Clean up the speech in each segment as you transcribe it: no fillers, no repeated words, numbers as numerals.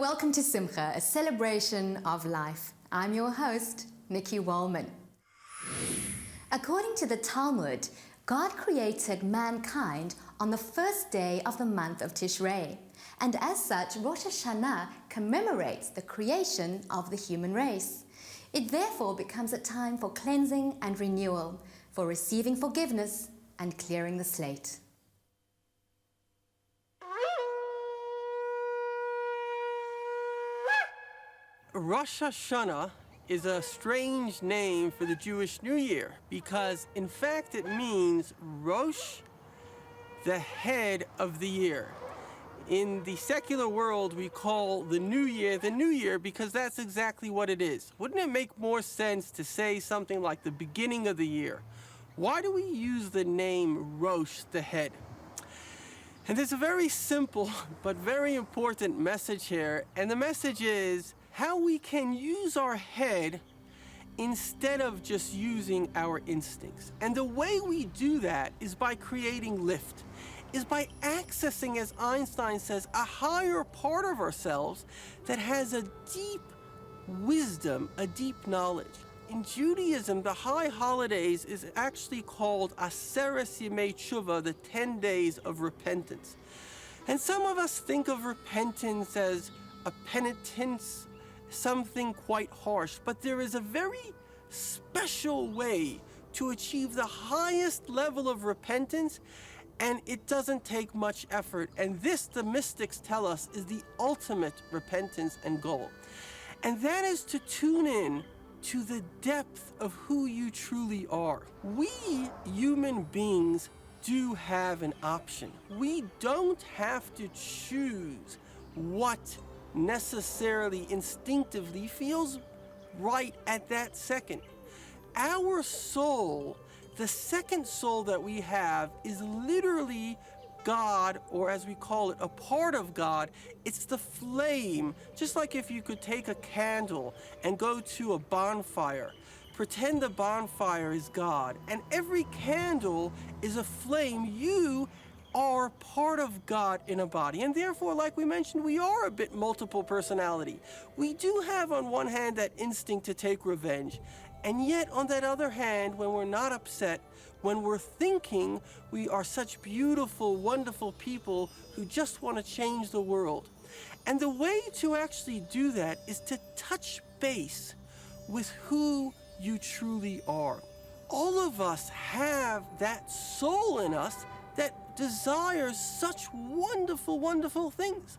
welcome to Simcha, a celebration of life. I'm your host, Nikki Wallman. According to the Talmud, God created mankind on the first day of the month of Tishrei, and as such, Rosh Hashanah commemorates the creation of the human race. It therefore becomes a time for cleansing and renewal, for receiving forgiveness and clearing the slate. Rosh Hashanah is a strange name for the Jewish New Year because, in fact, it means Rosh, the head of the year. In the secular world, we call the New Year because that's exactly what it is. Wouldn't it make more sense to say something like the beginning of the year? Why do we use the name Rosh, the head? And there's a very simple but very important message here, and the message is how we can use our head instead of just using our instincts. And the way we do that is by creating lift, is by accessing, as Einstein says, a higher part of ourselves that has a deep wisdom, a deep knowledge. In Judaism, the high holidays is actually called Aseres Yemei Tshuva, the 10 days of repentance. And some of us think of repentance as a penitence, something quite harsh, but there is a very special way to achieve the highest level of repentance, and it doesn't take much effort. And this, the mystics tell us, is the ultimate repentance and goal. And that is to tune in to the depth of who you truly are. We human beings do have an option. We don't have to choose what necessarily instinctively feels right at that second. Our soul, the second soul that we have, is literally God, or as we call it, a part of God. It's the flame. Just like if you could take a candle and go to a bonfire, pretend the bonfire is God, and every candle is a flame. You are part of God in a body. And therefore, like we mentioned, we are a bit multiple personality. We do have on one hand that instinct to take revenge. And yet on that other hand, when we're not upset, when we're thinking, we are such beautiful, wonderful people who just want to change the world. And the way to actually do that is to touch base with who you truly are. All of us have that soul in us that desires such wonderful, wonderful things.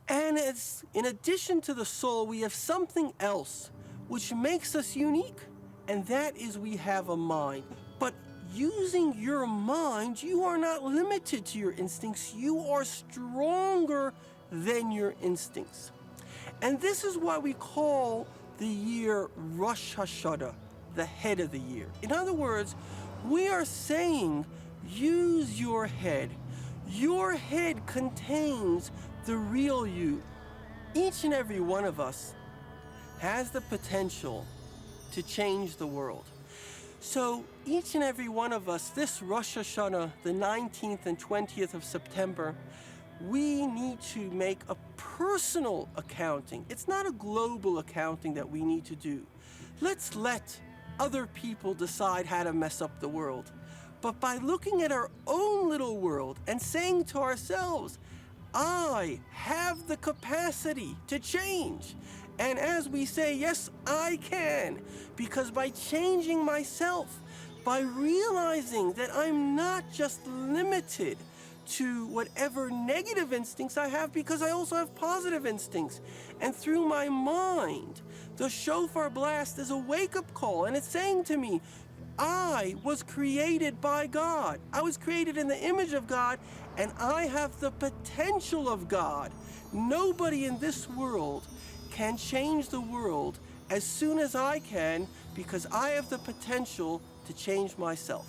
And it's, in addition to the soul, we have something else which makes us unique, and that is we have a mind. But using your mind, you are not limited to your instincts. You are stronger than your instincts. And this is why we call the year Rosh Hashanah, the head of the year. In other words, we are saying, use your head. Your head contains the real you. Each and every one of us has the potential to change the world. So each and every one of us, this Rosh Hashanah, the 19th and 20th of September, we need to make a personal accounting. It's not a global accounting that we need to do. Let's let other people decide how to mess up the world. But by looking at our own little world and saying to ourselves, I have the capacity to change. And as we say, yes, I can, because by changing myself, by realizing that I'm not just limited to whatever negative instincts I have, because I also have positive instincts. And through my mind, the shofar blast is a wake-up call, and it's saying to me, I was created by God. I was created in the image of God, and I have the potential of God. Nobody in this world can change the world as soon as I can, because I have the potential to change myself.